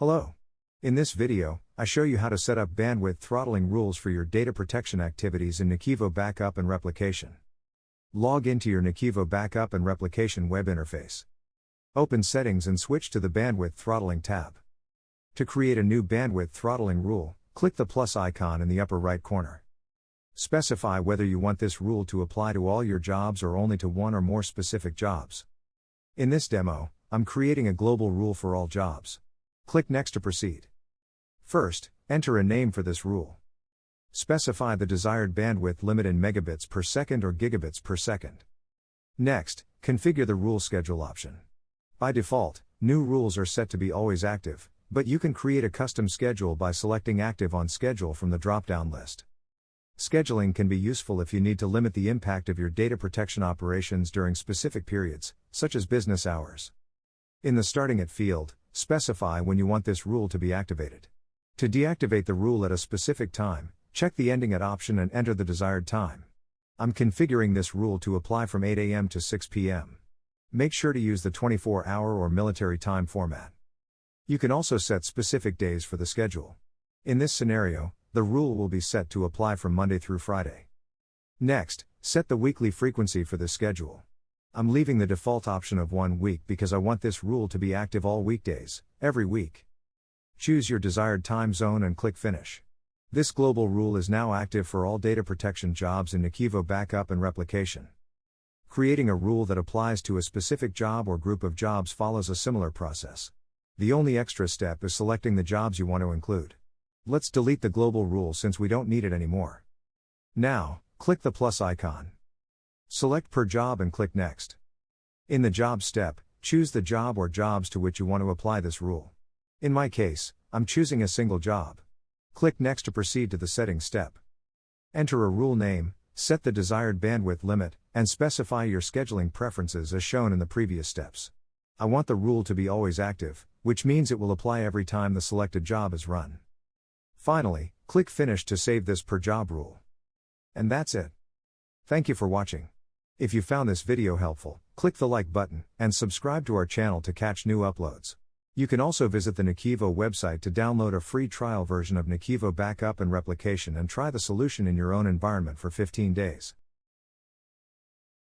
Hello. In this video, I show you how to set up bandwidth throttling rules for your data protection activities in NAKIVO Backup and Replication. Log into your NAKIVO Backup and Replication web interface. Open Settings and switch to the Bandwidth Throttling tab. To create a new bandwidth throttling rule, click the plus icon in the upper right corner. Specify whether you want this rule to apply to all your jobs or only to one or more specific jobs. In this demo, I'm creating a global rule for all jobs. Click Next to proceed. First, enter a name for this rule. Specify the desired bandwidth limit in megabits per second or gigabits per second. Next, configure the rule schedule option. By default, new rules are set to be always active, but you can create a custom schedule by selecting Active on Schedule from the drop-down list. Scheduling can be useful if you need to limit the impact of your data protection operations during specific periods, such as business hours. In the Starting At field, specify when you want this rule to be activated. To deactivate the rule at a specific time, check the Ending At option and enter the desired time. I'm configuring this rule to apply from 8 a.m. to 6 p.m. Make sure to use the 24-hour or military time format. You can also set specific days for the schedule. In this scenario, the rule will be set to apply from Monday through Friday. Next, set the weekly frequency for this schedule. I'm leaving the default option of 1 week because I want this rule to be active all weekdays, every week. Choose your desired time zone and click Finish. This global rule is now active for all data protection jobs in NAKIVO Backup and Replication. Creating a rule that applies to a specific job or group of jobs follows a similar process. The only extra step is selecting the jobs you want to include. Let's delete the global rule since we don't need it anymore. Now, click the plus icon. Select per job and click Next. In the Jobs step, choose the job or jobs to which you want to apply this rule. In my case, I'm choosing a single job. Click Next to proceed to the Settings step. Enter a rule name, set the desired bandwidth limit, and specify your scheduling preferences as shown in the previous steps. I want the rule to be always active, which means it will apply every time the selected job is run. Finally, click Finish to save this per job rule. And that's it. Thank you for watching. If you found this video helpful, click the like button, and subscribe to our channel to catch new uploads. You can also visit the NAKIVO website to download a free trial version of NAKIVO Backup and Replication and try the solution in your own environment for 15 days.